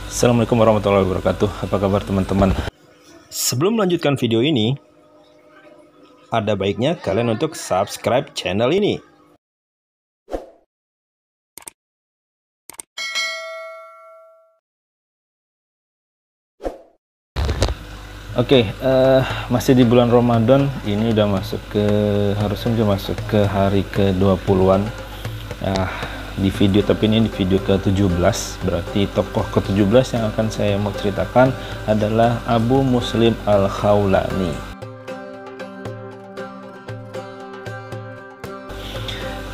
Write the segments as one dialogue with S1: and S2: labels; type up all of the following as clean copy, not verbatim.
S1: Assalamualaikum warahmatullahi wabarakatuh. Apa kabar teman-teman? Sebelum melanjutkan video ini, ada baiknya kalian untuk subscribe channel ini. Oke, masih di bulan Ramadan. Ini udah masuk ke, harusnya udah masuk ke hari ke-20-an. Di video, tapi ini di video ke-17, berarti tokoh ke-17 yang akan saya mau ceritakan adalah Abu Muslim Al-Khawlani.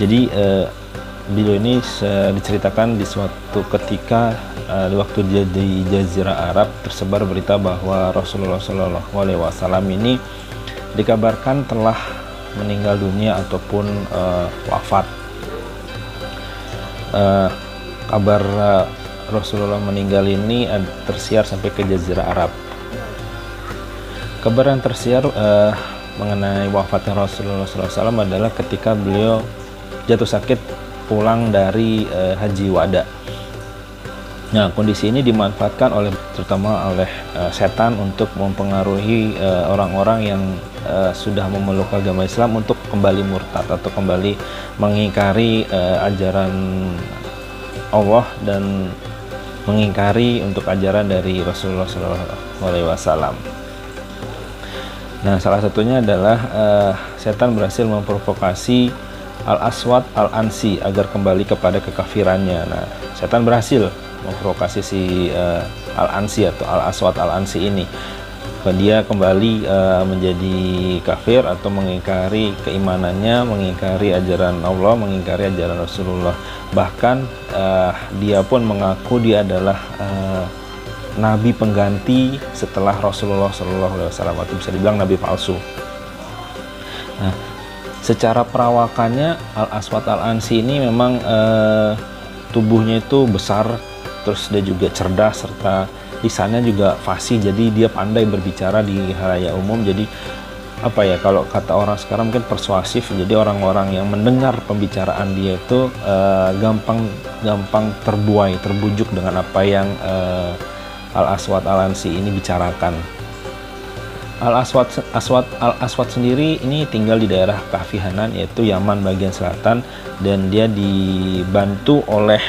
S1: Jadi beliau ini diceritakan di suatu ketika di waktu dia di Jazirah Arab tersebar berita bahwa Rasulullah SAW ini dikabarkan telah meninggal dunia ataupun wafat. Kabar Rasulullah meninggal ini tersiar sampai ke Jazirah Arab. Kabar yang tersiar mengenai wafatnya Rasulullah SAW adalah ketika beliau jatuh sakit pulang dari Haji Wada. Nah, kondisi ini dimanfaatkan terutama oleh setan untuk mempengaruhi orang-orang yang sudah memeluk agama Islam untuk kembali murtad atau kembali mengingkari ajaran Allah dan mengingkari untuk ajaran dari Rasulullah SAW. Nah, salah satunya adalah setan berhasil memprovokasi Al-Aswad Al-Ansi agar kembali kepada kekafirannya. Nah, setan berhasil memprovokasi si Al-Ansi atau Al-Aswad Al-Ansi ini. Dia kembali menjadi kafir atau mengingkari keimanannya, mengingkari ajaran Allah, mengingkari ajaran Rasulullah. Bahkan dia pun mengaku dia adalah nabi pengganti setelah Rasulullah SAW, atau bisa dibilang nabi palsu. Nah, secara perawakannya Al-Aswad Al-Ansi ini memang tubuhnya itu besar, terus dia juga cerdas, serta lisannya juga fasih, jadi dia pandai berbicara di halayak umum. Jadi apa ya, kalau kata orang sekarang mungkin persuasif. Jadi orang-orang yang mendengar pembicaraan dia itu gampang terbujuk dengan apa yang Al-Aswad Al-Ansi ini bicarakan. Al-Aswad sendiri ini tinggal di daerah Kahfihanan, yaitu Yaman bagian selatan, dan dia dibantu oleh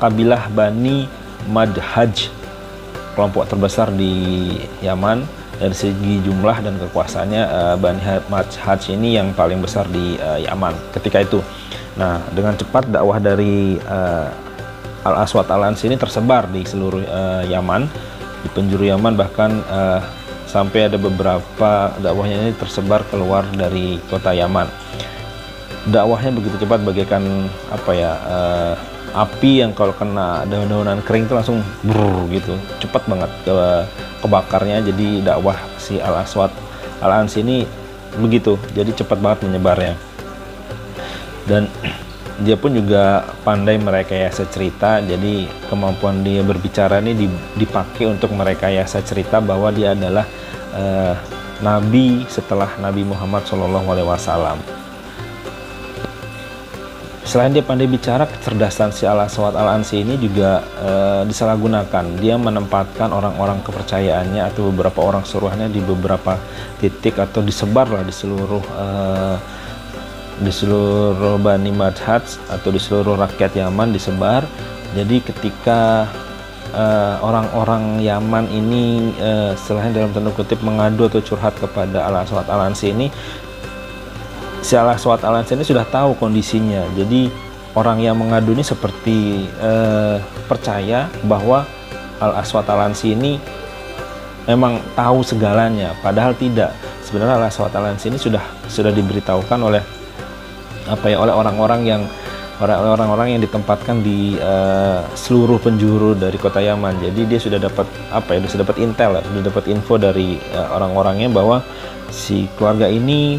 S1: kabilah Bani Madhaj, kelompok terbesar di Yaman. Dari segi jumlah dan kekuasaannya, Bani Madhaj ini yang paling besar di Yaman ketika itu. Nah, dengan cepat dakwah dari Al-Aswad Al-Ansi ini tersebar di seluruh Yaman, di penjuru Yaman, bahkan sampai ada beberapa dakwahnya ini tersebar keluar dari kota Yaman. Dakwahnya begitu cepat bagaikan apa ya, api yang kalau kena daun-daunan kering itu langsung brrr gitu, cepat banget kebakarnya. Jadi dakwah si Al-Aswad Al-Ansi ini begitu, jadi cepat banget menyebarnya. Dan dia pun juga pandai merekayasa cerita, jadi kemampuan dia berbicara ini dipakai untuk merekayasa cerita bahwa dia adalah nabi setelah Nabi Muhammad SAW. Selain dia pandai bicara, kecerdasan si Al-Aswad Al-Ansi ini juga disalahgunakan. Dia menempatkan orang-orang kepercayaannya atau beberapa orang suruhannya di beberapa titik, atau disebarlah di seluruh Bani Madhaj atau di seluruh rakyat Yaman disebar. Jadi ketika orang-orang Yaman ini selain dalam tanda kutip mengadu atau curhat kepada Al-Aswad Al-Ansi ini, si Al-Aswad Al-Ansi ini sudah tahu kondisinya. Jadi orang yang mengadu ini seperti percaya bahwa Al-Aswad Al-Ansi ini memang tahu segalanya, padahal tidak. Sebenarnya Al-Aswad Al-Ansi ini sudah diberitahukan oleh oleh orang-orang yang ditempatkan di seluruh penjuru dari kota Yaman. Jadi dia sudah dapat sudah dapat intel, sudah dapat info dari orang-orangnya bahwa si keluarga ini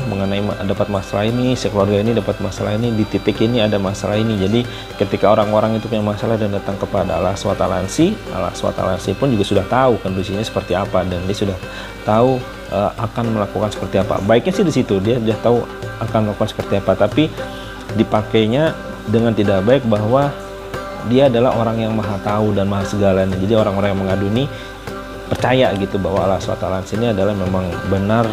S1: dapat masalah ini, si keluarga ini dapat masalah ini, di titik ini ada masalah ini. Jadi ketika orang-orang itu punya masalah dan datang kepada Al-Aswad Al-Ansi, Al-Aswad Al-Ansi pun juga sudah tahu kondisinya seperti apa, dan dia sudah tahu akan melakukan seperti apa. Baiknya sih di situ, dia sudah tahu akan melakukan seperti apa, tapi dipakainya dengan tidak baik bahwa dia adalah orang yang maha tahu dan maha segalanya. Jadi orang-orang yang mengadu ini percaya gitu bahwa Al-Aswad Al-Ansi ini adalah memang benar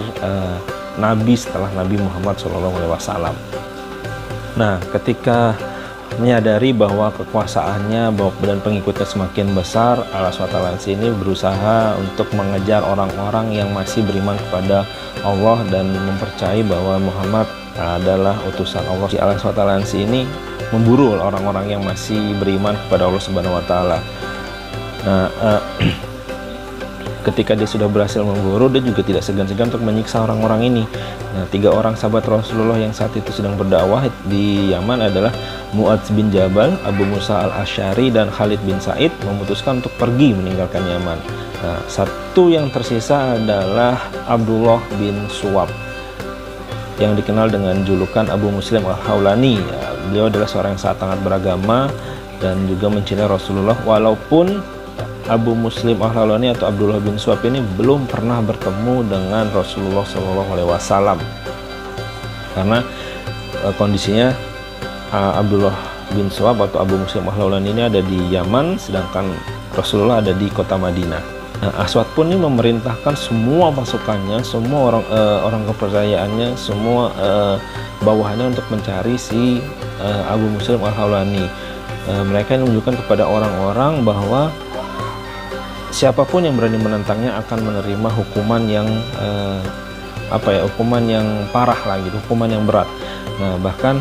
S1: nabi setelah Nabi Muhammad SAW. Nah, ketika menyadari bahwa kekuasaannya dan pengikutnya semakin besar, Al-Aswad Al-Ansi ini berusaha untuk mengejar orang-orang yang masih beriman kepada Allah dan mempercayai bahwa Muhammad adalah utusan Allah. Al-Aswad Al-Ansi ini memburu orang-orang yang masih beriman kepada Allah Subhanahu wa taala. Nah, ketika dia sudah berhasil memburu, dia juga tidak segan-segan untuk menyiksa orang-orang ini. Nah, 3 orang sahabat Rasulullah yang saat itu sedang berdakwah di Yaman adalah Mu'adz bin Jabal, Abu Musa al-Asy'ari, dan Khalid bin Sa'id memutuskan untuk pergi meninggalkan Yaman. Nah, satu yang tersisa adalah Abdullah bin Suwab yang dikenal dengan julukan Abu Muslim al-Khawlani. Ya, beliau adalah seorang yang sangat beragama dan juga mencintai Rasulullah, walaupun Abu Muslim al-Khawlani atau Abdullah bin Suwab ini belum pernah bertemu dengan Rasulullah SAW, karena kondisinya Abdullah bin Suwab atau Abu Muslim al-Khawlani ini ada di Yaman, sedangkan Rasulullah ada di kota Madinah. Nah, Aswad pun ini memerintahkan semua pasukannya, semua orang kepercayaannya, semua bawahannya untuk mencari si Abu Muslim al-Khawlani. Mereka menunjukkan kepada orang-orang bahwa siapapun yang berani menentangnya akan menerima hukuman yang hukuman yang parah lagi, hukuman yang berat. Nah, bahkan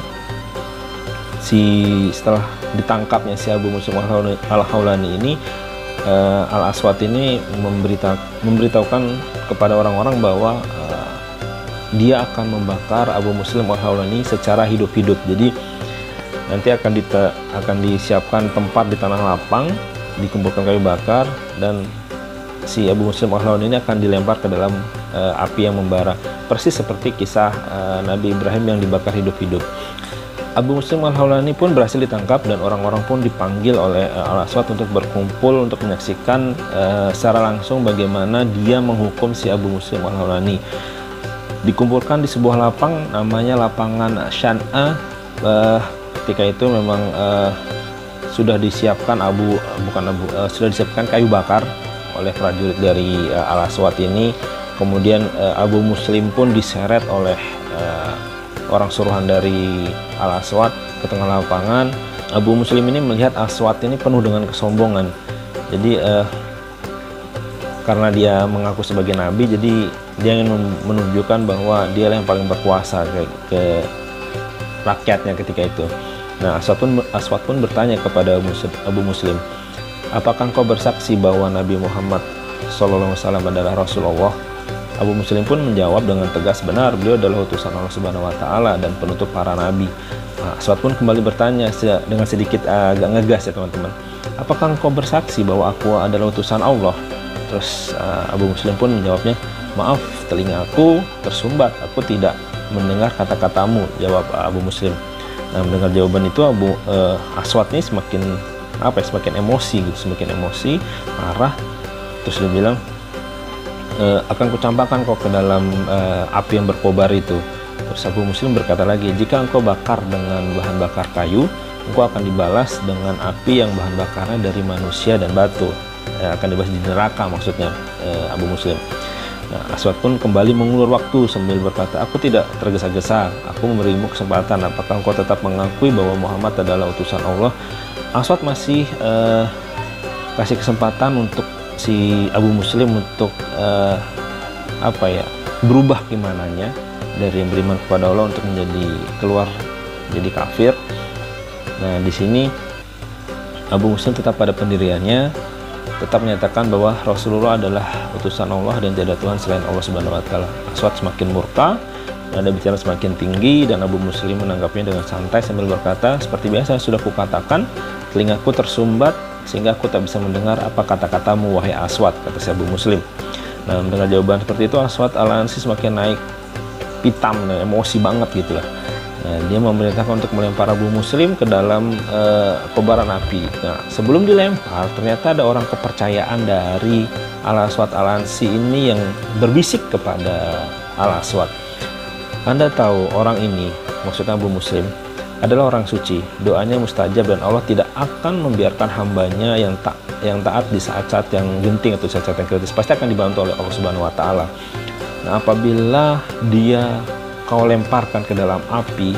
S1: setelah ditangkapnya si Abu Muslim al-Khawlani ini, Al-Aswad ini memberitahukan kepada orang-orang bahwa dia akan membakar Abu Muslim al-Khawlani secara hidup-hidup. Jadi nanti akan disiapkan tempat di tanah lapang, dikumpulkan kayu bakar, dan si Abu Muslim al-Khawlani ini akan dilempar ke dalam api yang membara, persis seperti kisah Nabi Ibrahim yang dibakar hidup-hidup. Abu Muslim al-Khawlani pun berhasil ditangkap dan orang-orang pun dipanggil oleh Al-Aswad untuk berkumpul untuk menyaksikan secara langsung bagaimana dia menghukum si Abu Muslim al-Khawlani. Dikumpulkan di sebuah lapang namanya lapangan Syan'a. Ketika itu memang sudah disiapkan sudah disiapkan kayu bakar oleh prajurit dari Al-Aswad ini. Kemudian Abu Muslim pun diseret oleh orang suruhan dari Al-Aswad ke tengah lapangan. Abu Muslim ini melihat Aswad ini penuh dengan kesombongan. Jadi karena dia mengaku sebagai nabi, jadi dia ingin menunjukkan bahwa dia yang paling berkuasa ke rakyatnya ketika itu. Nah, Aswad pun bertanya kepada Abu Muslim, apakah engkau bersaksi bahwa Nabi Muhammad SAW adalah Rasulullah? Abu Muslim pun menjawab dengan tegas, benar, beliau adalah utusan Allah Subhanahu wa taala dan penutup para nabi. Nah, Aswad pun kembali bertanya dengan sedikit agak ngegas ya teman-teman, apakah engkau bersaksi bahwa aku adalah utusan Allah? Terus Abu Muslim pun menjawabnya, maaf, telinga aku tersumbat, aku tidak mendengar kata-katamu, jawab Abu Muslim. Nah, mendengar jawaban itu Aswad ini semakin emosi gitu, semakin emosi, marah. Terus dia bilang, akan kucampakkan kau ke dalam api yang berkobar itu. Terus Abu Muslim berkata lagi, jika engkau bakar dengan bahan bakar kayu, engkau akan dibalas dengan api yang bahan bakarnya dari manusia dan batu. Akan dibalas di neraka maksudnya Abu Muslim. Nah, Aswad pun kembali mengulur waktu sambil berkata, aku tidak tergesa-gesa, aku memberimu kesempatan, apakah engkau tetap mengakui bahwa Muhammad adalah utusan Allah? Aswad masih kasih kesempatan untuk si Abu Muslim untuk berubah imanannya dari yang beriman kepada Allah untuk keluar jadi kafir. Nah, di sini Abu Muslim tetap pada pendiriannya, tetap menyatakan bahwa Rasulullah adalah utusan Allah dan tidak ada Tuhan selain Allah Subhanahu wa taala. Aswad semakin murka, nada bicara semakin tinggi, dan Abu Muslim menanggapinya dengan santai sambil berkata, seperti biasa sudah kukatakan, telingaku tersumbat sehingga aku tak bisa mendengar apa kata-katamu, wahai Aswad, kata si Abu Muslim. Nah, mendengar jawaban seperti itu, Aswad Al-Ansi semakin naik pitam dan emosi banget gitu lah. Nah, dia memerintahkan untuk melempar Abu Muslim ke dalam kobaran api. Nah, sebelum dilempar, ternyata ada orang kepercayaan dari Al-Aswad Al-Ansi ini yang berbisik kepada Al-Aswad. Anda tahu orang ini, maksudnya Abu Muslim, adalah orang suci, doanya mustajab dan Allah tidak akan membiarkan hambanya yang taat di saat-saat yang genting atau saat-saat yang kritis, pasti akan dibantu oleh Allah Subhanahu wa taala. Nah, apabila dia kau lemparkan ke dalam api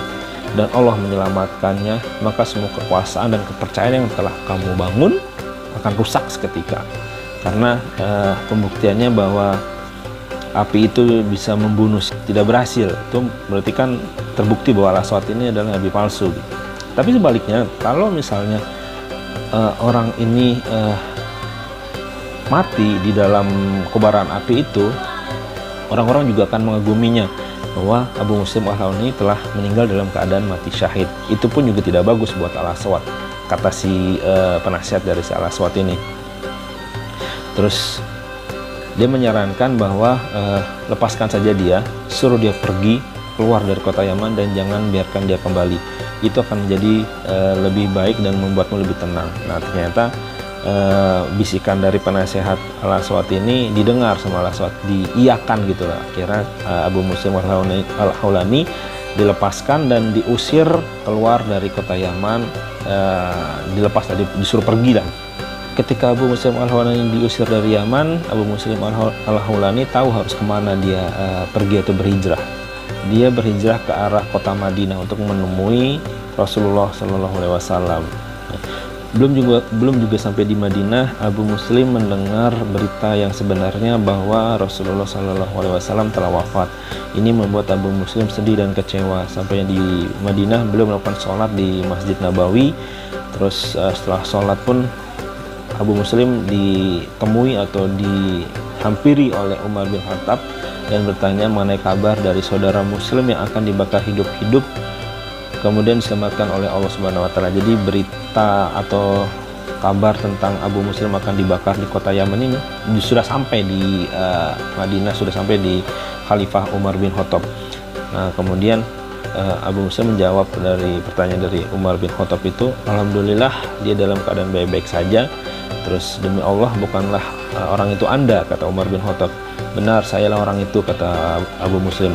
S1: dan Allah menyelamatkannya, maka semua kekuasaan dan kepercayaan yang telah kamu bangun akan rusak seketika. Karena pembuktiannya bahwa api itu bisa membunuh, tidak berhasil, itu berarti kan terbukti bahwa Al-Aswad ini adalah nabi palsu. Tapi sebaliknya, kalau misalnya orang ini mati di dalam kobaran api itu, orang-orang juga akan mengaguminya bahwa Abu Muslim Al-Hawlani telah meninggal dalam keadaan mati syahid. Itu pun juga tidak bagus buat Al-Aswad, kata si penasihat dari si Al-Aswad ini. Terus dia menyarankan bahwa lepaskan saja dia, suruh dia pergi keluar dari kota Yaman dan jangan biarkan dia kembali. Itu akan menjadi lebih baik dan membuatmu lebih tenang. Nah, ternyata bisikan dari penasehat Al-Aswad ini didengar sama Al-Aswad, diiyakan gitu lah. Akhirnya Abu Muslim Al-Hawlani dilepaskan dan diusir keluar dari kota Yaman, dilepas tadi, disuruh pergi lah. Ketika Abu Muslim Al-Hawlani diusir dari Yaman, Abu Muslim Al-Hawlani tahu harus kemana dia pergi atau berhijrah. Dia berhijrah ke arah kota Madinah untuk menemui Rasulullah Shallallahu Alaihi Wasallam. Belum juga sampai di Madinah, Abu Muslim mendengar berita yang sebenarnya bahwa Rasulullah Shallallahu Alaihi Wasallam telah wafat. Ini membuat Abu Muslim sedih dan kecewa. Sampai di Madinah, beliau melakukan sholat di Masjid Nabawi. Terus setelah sholat pun Abu Muslim ditemui atau dihampiri oleh Umar bin Khattab dan bertanya mengenai kabar dari saudara Muslim yang akan dibakar hidup-hidup kemudian diselamatkan oleh Allah Subhanahu wa taala. Jadi berita atau kabar tentang Abu Muslim akan dibakar di kota Yaman ini sudah sampai di Madinah, sudah sampai di Khalifah Umar bin Khattab. Nah, kemudian Abu Muslim menjawab dari pertanyaan dari Umar bin Khattab itu, alhamdulillah dia dalam keadaan baik-baik saja. Terus, demi Allah bukanlah orang itu Anda, kata Umar bin Khattab. Benar, sayalah orang itu, kata Abu Muslim.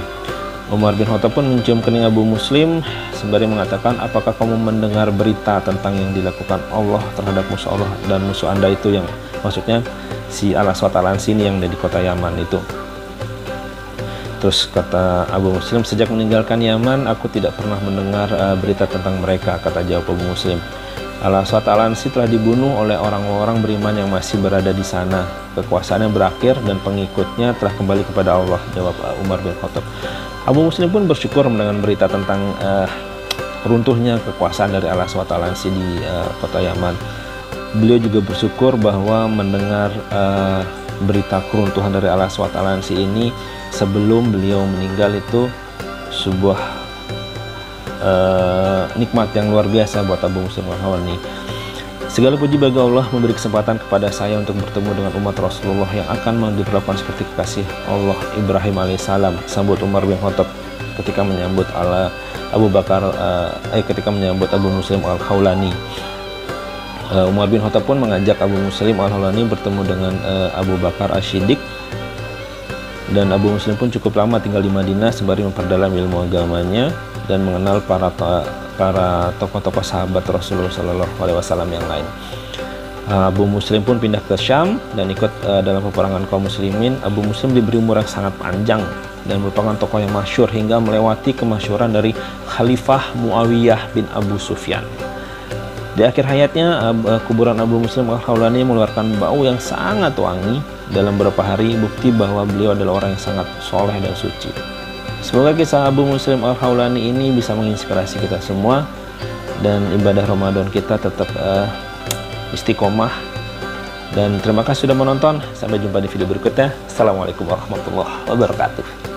S1: Umar bin Khattab pun mencium kening Abu Muslim sembari mengatakan, apakah kamu mendengar berita tentang yang dilakukan Allah terhadap musuh Allah dan musuh Anda itu, yang maksudnya si Al-Aswad Al-Ansi yang ada di kota Yaman itu. Terus kata Abu Muslim, sejak meninggalkan Yaman aku tidak pernah mendengar berita tentang mereka, kata jawab Abu Muslim. Al-Aswad Al-Ansi telah dibunuh oleh orang-orang beriman yang masih berada di sana. Kekuasaannya berakhir dan pengikutnya telah kembali kepada Allah, jawab Umar bin Khattab. Abu Muslim pun bersyukur mendengar berita tentang runtuhnya kekuasaan dari Al-Aswad Al-Ansi di kota Yaman. Beliau juga bersyukur bahwa mendengar berita keruntuhan dari Al-Aswad Al-Ansi ini sebelum beliau meninggal itu sebuah nikmat yang luar biasa buat Abu Muslim Al-Hawlani. Segala puji bagi Allah memberi kesempatan kepada saya untuk bertemu dengan umat Rasulullah yang akan diperlakukan seperti kekasih Allah Ibrahim alaihissalam, sambut Umar bin Khattab ketika menyambut ketika menyambut Abu Muslim Al-Hawlani. Umar bin Khattab pun mengajak Abu Muslim Al-Hawlani bertemu dengan Abu Bakar As-Siddiq, dan Abu Muslim pun cukup lama tinggal di Madinah sembari memperdalam ilmu agamanya dan mengenal para tokoh-tokoh sahabat Rasulullah Shallallahu Alaihi Wasallam yang lain. Abu Muslim pun pindah ke Syam dan ikut dalam peperangan kaum muslimin. Abu Muslim diberi umur yang sangat panjang dan merupakan tokoh yang masyhur hingga melewati kemasyhuran dari Khalifah Muawiyah bin Abu Sufyan. Di akhir hayatnya, kuburan Abu Muslim Al-Hawlani mengeluarkan bau yang sangat wangi dalam beberapa hari, bukti bahwa beliau adalah orang yang sangat soleh dan suci. Semoga kisah Abu Muslim Al-Hawlani ini bisa menginspirasi kita semua dan ibadah Ramadan kita tetap istiqomah. Dan terima kasih sudah menonton. Sampai jumpa di video berikutnya. Assalamualaikum warahmatullahi wabarakatuh.